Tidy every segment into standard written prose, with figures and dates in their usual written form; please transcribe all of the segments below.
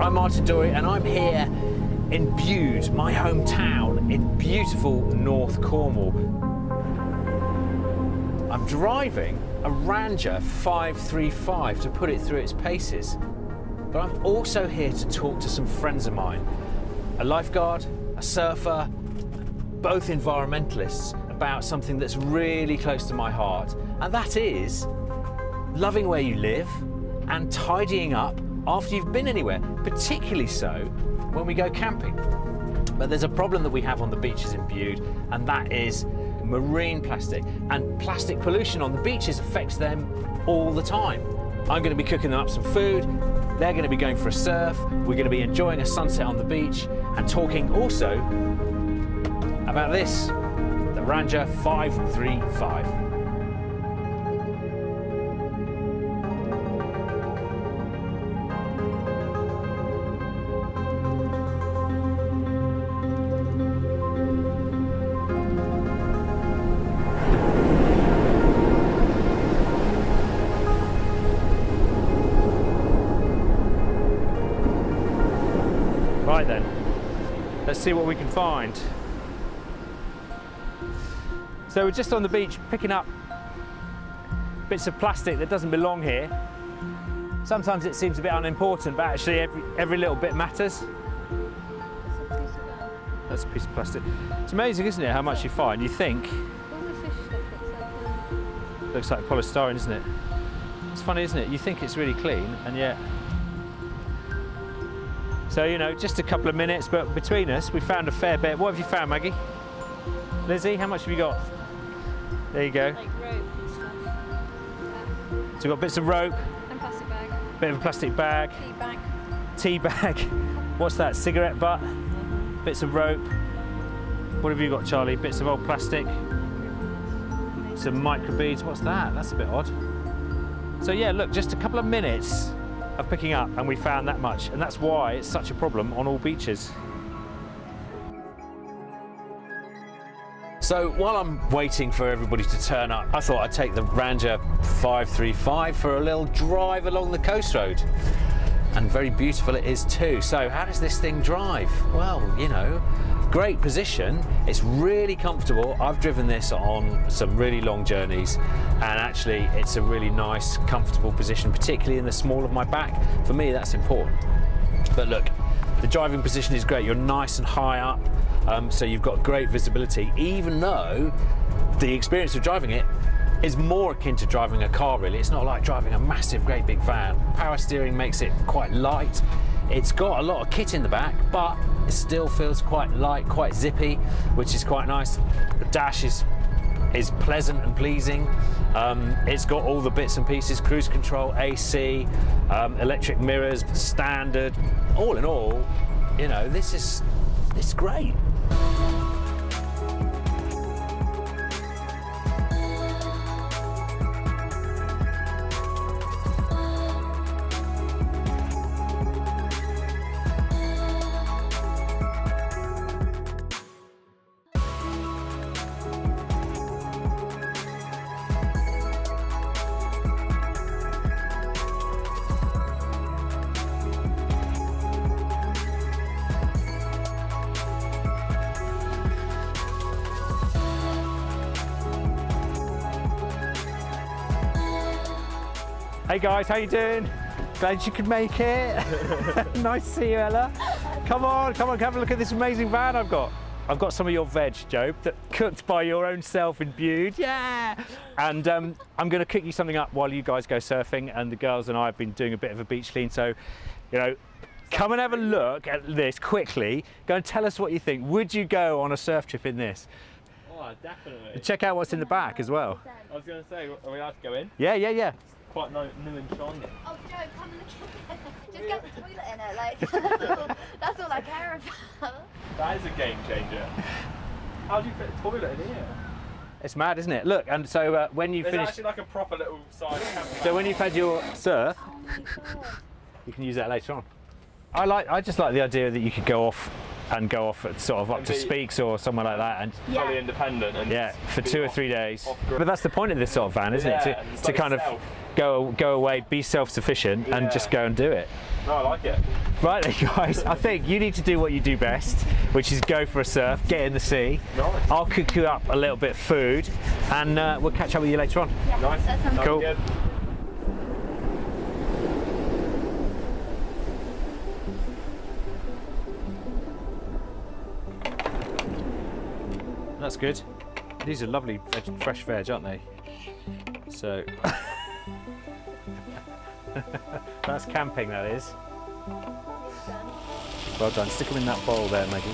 I'm Martin Dorey and I'm here in Bude, my hometown in beautiful North Cornwall. I'm driving a Ranger 535 to put it through its paces. But I'm also here to talk to some friends of mine, a lifeguard, a surfer, both environmentalists, about something that's really close to my heart, and that is loving where you live and tidying up after you've been anywhere, particularly so when we go camping. But there's a problem that we have on the beaches in Bude, and that is marine plastic. And plastic pollution on the beaches affects them all the time. I'm going to be cooking them up some food, they're going to be going for a surf, we're going to be enjoying a sunset on the beach and talking also about this, the Ranger 535. Right then, let's see what we can find. So we're just on the beach picking up bits of plastic that doesn't belong here. Sometimes it seems a bit unimportant, but actually every little bit matters. That's a piece of plastic. It's amazing, isn't it, how much you find? You think... Looks like polystyrene, isn't it? It's funny, isn't it? You think it's really clean, and yet... So, you know, just a couple of minutes, but between us, we found a fair bit. What have you found, Maggie? Lizzie, how much have you got? There you go. Like rope and stuff. So we've got bits of rope. And plastic bag. Bit of a plastic bag. Tea bag. Tea bag. What's that? Cigarette butt. Bits of rope. What have you got, Charlie? Bits of old plastic. Some microbeads. What's that? That's a bit odd. So yeah, look, just a couple of minutes of picking up and we found that much, and that's why it's such a problem on all beaches. So while I'm waiting for everybody to turn up, I thought I'd take the Ranger 535 for a little drive along the coast road. And very beautiful it is too. So how does this thing drive? Well, you know, great position. It's really comfortable. I've driven this on some really long journeys, and actually it's a really nice, comfortable position, particularly in the small of my back. For me, that's important. But look, the driving position is great. You're nice and high up, so you've got great visibility, even though the experience of driving it is more akin to driving a car, really. It's not like driving a massive, great big van. Power steering makes it quite light. It's got a lot of kit in the back, but it still feels quite light, quite zippy, which is quite nice. The dash is pleasant and pleasing. It's got all the bits and pieces, cruise control, AC, electric mirrors, standard. All in all, you know, it's great. Hey guys, how you doing? Glad you could make it. Nice to see you, Ella. Come on, have a look at this amazing van I've got. I've got some of your veg, Joe, that cooked by your own self in Bude. Yeah! And I'm going to cook you something up while you guys go surfing, and the girls and I have been doing a bit of a beach clean. So, you know, come and have a look at this quickly. Go and tell us what you think. Would you go on a surf trip in this? Oh, definitely. And check out what's in the back as well. I was going to say, are we allowed to go in? Yeah. Quite new and shiny. Oh, Joe, come and look. Just get the toilet in it, like, that's all I care about. That is a game changer. How do you fit a toilet in here? It's mad, isn't it? Look, and so when you finish... It's actually like a proper little size camper. So when you've had your surf, you can use that later on. I just like the idea that you could go off and go off at sort of up to Speaks or somewhere like that, and fully independent. And for 2 or 3 days. Off-grid. But that's the point of this sort of van, isn't it? To like kind of go away, be self-sufficient, and just go and do it. No, I like it. Right then, guys, I think you need to do what you do best, which is go for a surf, get in the sea. Nice. I'll cook you up a little bit of food, and we'll catch up with you later on. Yeah, Nice. that sounds Cool. Good. That's good. These are lovely fresh veg, aren't they? So that's camping, that is. Well done. Stick them in that bowl there, Maggie.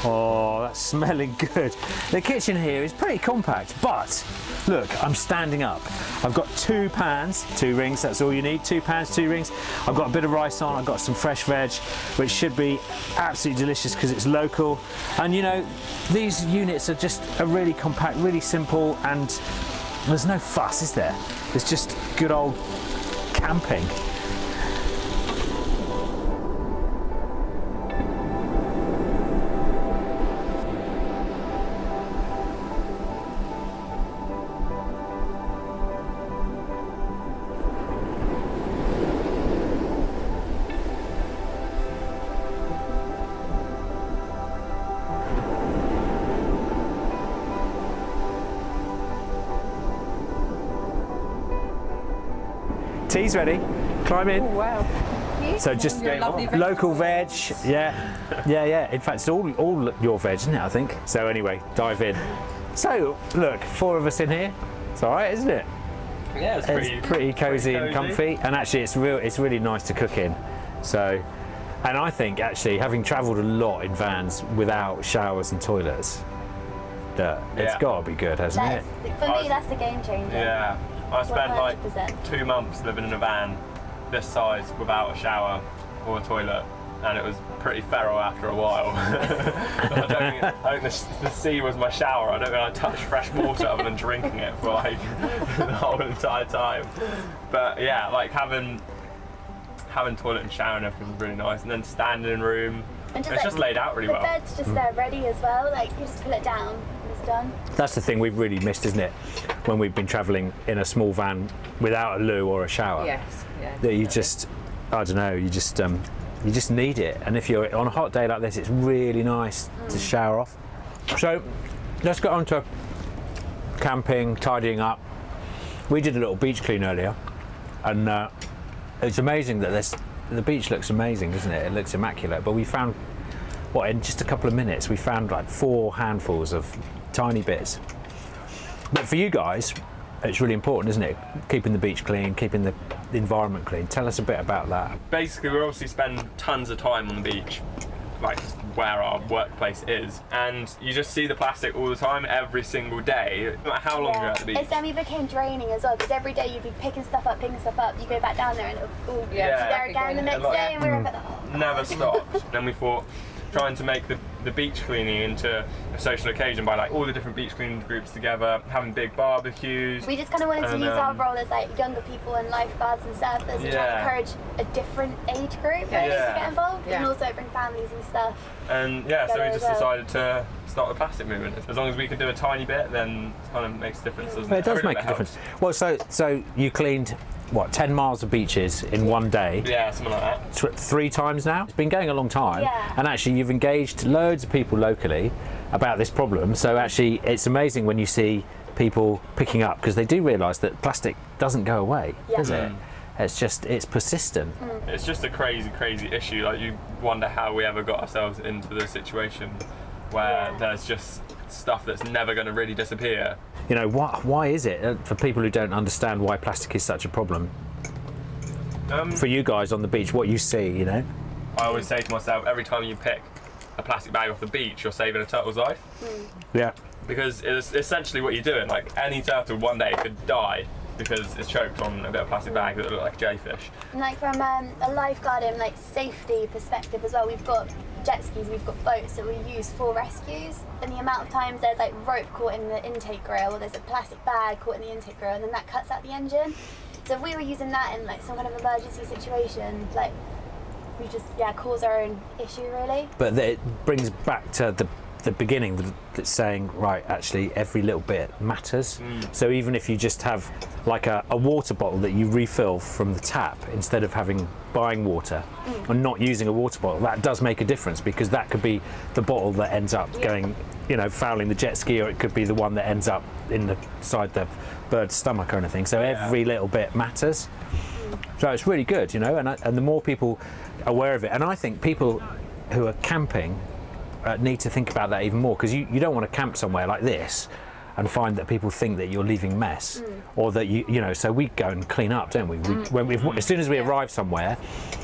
Oh, that's smelling good. The kitchen here is pretty compact, but look, I'm standing up. I've got 2 pans, 2 rings, that's all you need. 2 pans, 2 rings. I've got a bit of rice on, I've got some fresh veg, which should be absolutely delicious because it's local. And you know, these units are really compact, really simple, and there's no fuss, is there? It's just good old camping. Tea's ready. Climb in. Oh, wow. So just Your lovely veg. local veg. Yeah. In fact, it's all your veg, isn't it? I think. So anyway, dive in. So look, 4 of us in here. It's all right, isn't it? Yeah, It's pretty cozy and comfy, and actually, it's really nice to cook in. So, and I think actually, having travelled a lot in vans without showers and toilets, that it's got to be good, hasn't it? For me, that's the game changer. Yeah. I spent like 100%. 2 months living in a van this size without a shower or a toilet, and it was pretty feral after a while. I think the sea was my shower. I don't think I touched fresh water other than drinking it for like the whole entire time. But yeah, like having toilet and shower and everything was really nice, and then standing room. And It's just laid out really well. The bed's just there ready as well. Like you just pull it down and it's done. That's the thing we've really missed, isn't it? When we've been travelling in a small van without a loo or a shower. Yes, yeah. That you just, I don't know, you just need it. And if you're on a hot day like this, it's really nice to shower off. So let's get on to camping, tidying up. We did a little beach clean earlier, and it's amazing that the beach looks amazing, doesn't it? It looks immaculate. But we found, in just a couple of minutes, we found like 4 handfuls of tiny bits. But for you guys, it's really important, isn't it? Keeping the beach clean, keeping the environment clean. Tell us a bit about that. Basically, we obviously spend tons of time on the beach, like where our workplace is, and you just see the plastic all the time, every single day, no matter how long you're at the beach. It's then we became draining as well, because every day you'd be picking stuff up. You go back down there and it'll be there again the next day, and we're like, Never stopped. Then we thought, trying to make the beach cleaning into a social occasion by like all the different beach cleaning groups together, having big barbecues. we just kind of wanted to And, use our role as like younger people and lifeguards and surfers and try to encourage a different age group really to get involved, and also bring families and stuff. And yeah, so we together just as well. decided to start the plastic movement. As long as we can do a tiny bit, then it kind of makes a difference, doesn't Well, it? it does Every make a little bit difference. Well, so you cleaned, 10 miles of beaches in one day? Yeah, something like that. 3 times now. It's been going a long time, Yeah. and actually you've engaged loads of people locally about this problem. So actually, it's amazing when you see people picking up, because they do realise that plastic doesn't go away, does it? It's persistent. It's just a crazy, crazy issue. Like, you wonder how we ever got ourselves into the situation where there's just stuff that's never going to really disappear. You know, why is it, for people who don't understand why plastic is such a problem? For you guys on the beach, what you see, you know? I always say to myself, every time you pick a plastic bag off the beach, you're saving a turtle's life. Yeah. Because it's essentially what you're doing. Like, any turtle one day could die because it's choked on a bit of plastic bag that look like a jellyfish. And like from a lifeguard and like safety perspective as well, we've got jet skis, we've got boats that we use for rescues, and the amount of times there's like rope caught in the intake grill, or there's a plastic bag caught in the intake grill, and then that cuts out the engine. So if we were using that in like some kind of emergency situation, like we just cause our own issue really. But it brings back to the beginning that's saying, right, actually every little bit matters. So even if you just have like a water bottle that you refill from the tap instead of buying water and not using a water bottle, that does make a difference, because that could be the bottle that ends up going, fouling the jet ski, or it could be the one that ends up inside the bird's stomach or anything. So every little bit matters. So it's really good, and the more people are aware of it, and I think people who are camping need to think about that even more, because you don't want to camp somewhere like this and find that people think that you're leaving mess, or that so we go and clean up, don't we? As soon as we arrive somewhere,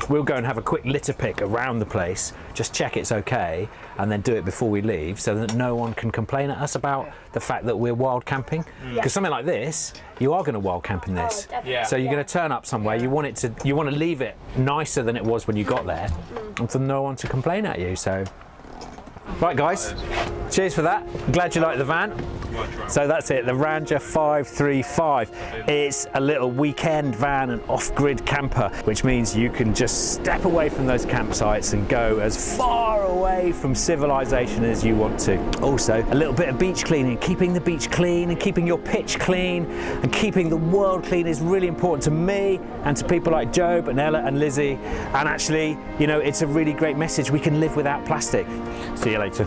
we'll go and have a quick litter pick around the place, just check it's okay, and then do it before we leave, so that no one can complain at us about the fact that we're wild camping. Because something like this, you are going to wild camp in this. So you're going to turn up somewhere, you want to leave it nicer than it was when you got there, and for no one to complain at you. So right, guys, cheers for that. Glad you like the van. So that's it, the Ranger 535. It's a little weekend van and off-grid camper, which means you can just step away from those campsites and go as far away from civilization as you want to. Also, a little bit of beach cleaning. Keeping the beach clean and keeping your pitch clean and keeping the world clean is really important to me and to people like Job and Ella and Lizzie. And actually, it's a really great message. We can live without plastic. See you later.